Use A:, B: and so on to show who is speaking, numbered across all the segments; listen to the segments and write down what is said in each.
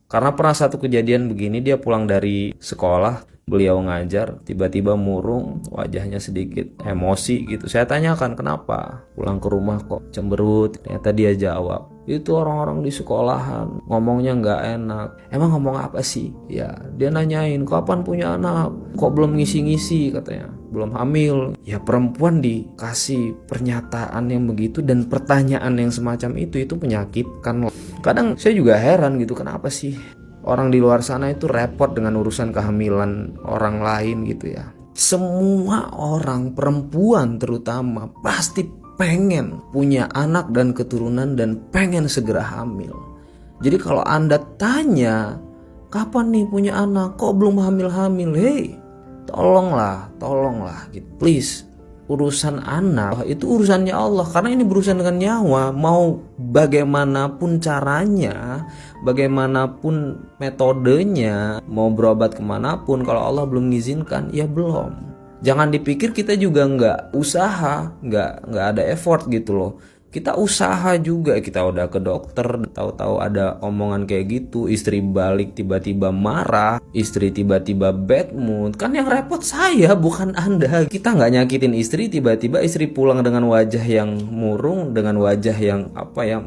A: Karena pernah satu kejadian begini, dia pulang dari sekolah, beliau ngajar, tiba-tiba murung, wajahnya sedikit emosi gitu. Saya tanyakan kenapa, pulang ke rumah kok cemberut. Ternyata dia jawab, itu orang-orang di sekolahan ngomongnya nggak enak. Emang ngomong apa sih? Ya, dia nanyain kapan punya anak, kok belum ngisi-ngisi katanya, belum hamil. Ya, perempuan dikasih pernyataan yang begitu dan pertanyaan yang semacam itu menyakitkan. Kadang saya juga heran gitu, kenapa sih orang di luar sana itu repot dengan urusan kehamilan orang lain gitu ya. Semua orang, perempuan terutama, pasti pengen punya anak dan keturunan dan pengen segera hamil. Jadi kalau Anda tanya, kapan nih punya anak, kok belum hamil-hamil? Hei, tolonglah gitu. Please, urusan anak itu urusannya Allah, karena ini berurusan dengan nyawa. Mau bagaimanapun caranya, bagaimanapun metodenya, mau berobat kemanapun, kalau Allah belum mengizinkan, ya belum. Jangan dipikir kita juga nggak usaha, nggak ada effort gitu loh. Kita usaha juga, kita udah ke dokter, tahu-tahu ada omongan kayak gitu, istri balik tiba-tiba marah, istri tiba-tiba bad mood. Kan yang repot saya, bukan Anda. Kita nggak nyakitin istri, tiba-tiba istri pulang dengan wajah yang murung, dengan wajah yang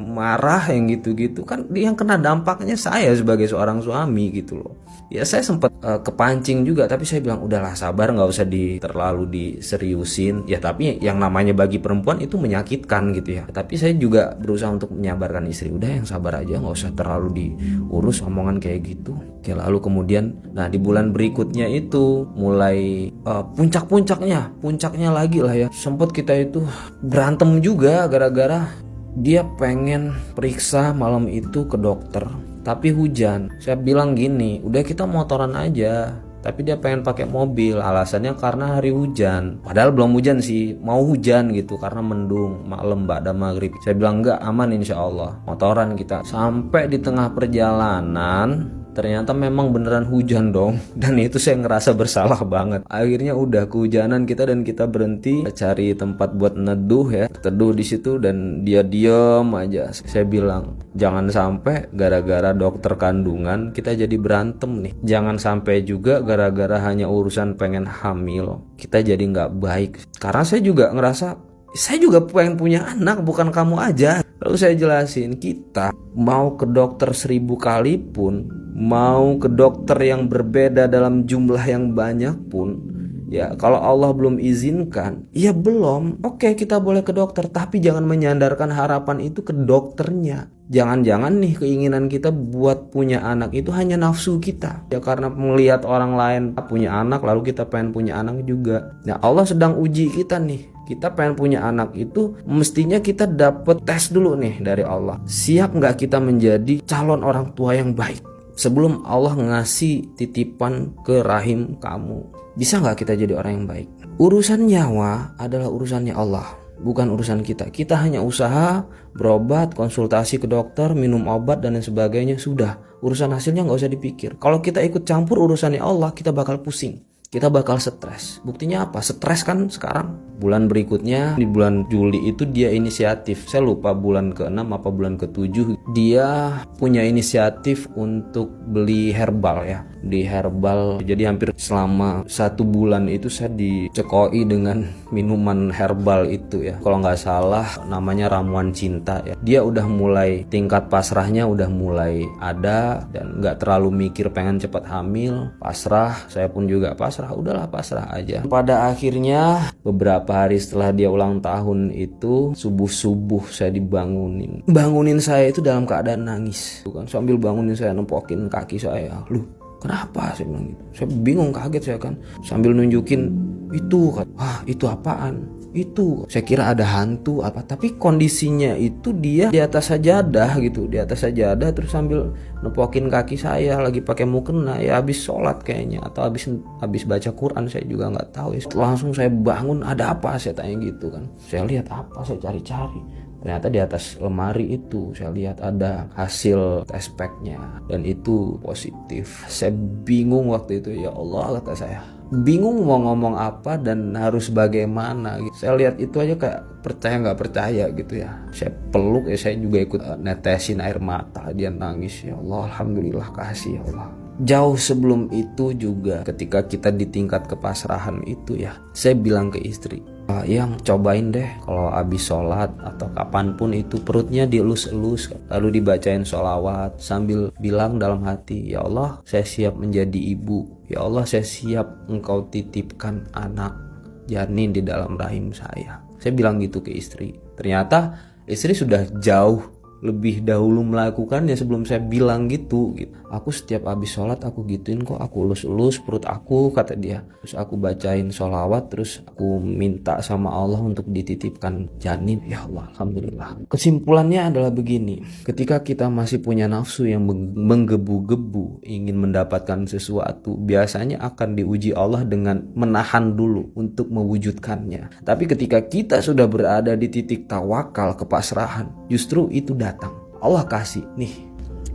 A: marah, yang gitu-gitu. Kan yang kena dampaknya saya sebagai seorang suami gitu loh. Ya saya sempat kepancing juga, tapi saya bilang udahlah sabar, nggak usah terlalu diseriusin. Ya tapi yang namanya bagi perempuan itu menyakitkan gitu ya. Tapi saya juga berusaha untuk menyabarkan istri, udah yang sabar aja, nggak usah terlalu diurus omongan kayak gitu. Oke, lalu kemudian, nah di bulan berikutnya itu mulai puncaknya lagi lah ya. Sempat kita itu berantem juga gara-gara dia pengen periksa malam itu ke dokter, tapi hujan. Saya bilang gini, udah kita motoran aja. Tapi dia pengen pakai mobil, alasannya karena hari hujan. Padahal belum hujan sih, mau hujan gitu karena mendung malam ba'da maghrib. Saya bilang enggak, aman insya Allah, motoran kita. Sampai di tengah perjalanan ternyata memang beneran hujan dong. Dan itu saya ngerasa bersalah banget. Akhirnya udah kehujanan kita dan kita berhenti cari tempat buat neduh ya. Teduh di situ dan dia diem aja. Saya bilang, jangan sampai gara-gara dokter kandungan kita jadi berantem nih. Jangan sampai juga gara-gara hanya urusan pengen hamil kita jadi nggak baik. Karena saya juga ngerasa saya juga pengen punya anak, bukan kamu aja. Lalu saya jelasin, kita mau ke dokter 1000 kali pun, mau ke dokter yang berbeda dalam jumlah yang banyak pun, ya kalau Allah belum izinkan, ya belum. Oke, kita boleh ke dokter, tapi jangan menyandarkan harapan itu ke dokternya. Jangan-jangan nih keinginan kita buat punya anak itu hanya nafsu kita. Ya karena melihat orang lain punya anak, lalu kita pengen punya anak juga. Nah, Allah sedang uji kita nih. Kita pengen punya anak itu mestinya kita dapat tes dulu nih dari Allah. Siap nggak kita menjadi calon orang tua yang baik sebelum Allah ngasih titipan ke rahim kamu? Bisa nggak kita jadi orang yang baik? Urusan nyawa adalah urusannya Allah, bukan urusan kita. Kita hanya usaha, berobat, konsultasi ke dokter, minum obat dan lain sebagainya, sudah. Urusan hasilnya nggak usah dipikir. Kalau kita ikut campur urusannya Allah, kita bakal pusing. Kita bakal stres. Buktinya apa? Stres kan sekarang. Bulan berikutnya, di bulan Juli itu dia inisiatif. Saya lupa bulan ke-6 apa bulan ke-7. Dia punya inisiatif untuk beli herbal ya. Beli herbal. Jadi hampir selama 1 bulan itu saya dicekoi dengan minuman herbal itu ya. Kalau nggak salah namanya ramuan cinta ya. Dia udah mulai, tingkat pasrahnya udah mulai ada. Dan nggak terlalu mikir pengen cepat hamil. Pasrah, saya pun juga pasrah. Udahlah pasrah aja. Pada akhirnya beberapa hari setelah dia ulang tahun itu, subuh-subuh saya bangunin saya itu dalam keadaan nangis. Bukan sambil bangunin saya nempokin kaki saya. Loh, kenapa? Saya bilang gitu. Saya bingung, kaget saya kan. Sambil nunjukin itu kan. Wah, itu apaan? Itu saya kira ada hantu apa, tapi kondisinya itu dia di atas sajadah gitu, di atas sajadah terus sambil nepokin kaki saya, lagi pakai mukena ya, habis sholat kayaknya atau habis baca Quran, saya juga nggak tahu ya. Langsung saya bangun, ada apa, saya tanya gitu kan. Saya lihat apa, saya cari-cari, Ternyata di atas lemari itu saya lihat ada hasil tes packnya dan itu positif. Saya bingung waktu itu, ya Allah kata saya. Bingung mau ngomong apa dan harus bagaimana gitu. Saya lihat itu aja kayak percaya nggak percaya gitu ya. Saya peluk ya, saya juga ikut netesin air mata. Dia nangis, ya Allah alhamdulillah kasih ya Allah. Jauh sebelum itu juga ketika kita di tingkat kepasrahan itu ya, saya bilang ke istri, yang cobain deh kalau habis sholat atau kapanpun itu perutnya dielus-elus lalu dibacain sholawat sambil bilang dalam hati, ya Allah saya siap menjadi ibu, ya Allah saya siap engkau titipkan anak janin di dalam rahim saya. Saya bilang gitu ke istri. Ternyata istri sudah jauh lebih dahulu melakukannya sebelum saya bilang gitu. Aku setiap habis sholat aku gituin kok, aku elus-elus perut aku, kata dia. Terus aku bacain sholawat, terus aku minta sama Allah untuk dititipkan janin. Ya Allah alhamdulillah. Kesimpulannya adalah begini, ketika kita masih punya nafsu yang menggebu-gebu ingin mendapatkan sesuatu, biasanya akan diuji Allah dengan menahan dulu untuk mewujudkannya. Tapi ketika kita sudah berada di titik tawakal, kepasrahan, justru itu datang, Allah kasih nih.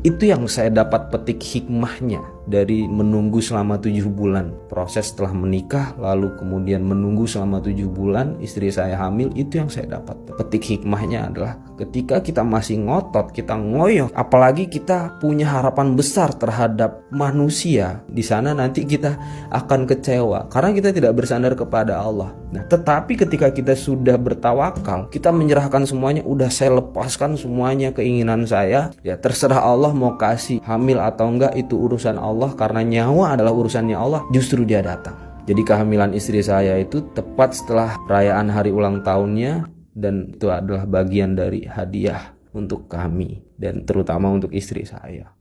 A: Itu yang saya dapat petik hikmahnya dari menunggu selama 7 bulan. Proses setelah menikah lalu kemudian menunggu selama 7 bulan istri saya hamil, itu yang saya dapat. Petik hikmahnya adalah ketika kita masih ngotot, kita ngoyo, apalagi kita punya harapan besar terhadap manusia, di sana nanti kita akan kecewa karena kita tidak bersandar kepada Allah. Nah, tetapi ketika kita sudah bertawakal, kita menyerahkan semuanya, udah saya lepaskan semuanya keinginan saya, ya terserah Allah mau kasih hamil atau enggak, itu urusan Allah, karena nyawa adalah urusannya Allah. Justru dia datang. Jadi kehamilan istri saya itu tepat setelah perayaan hari ulang tahunnya, dan itu adalah bagian dari hadiah untuk kami dan terutama untuk istri saya.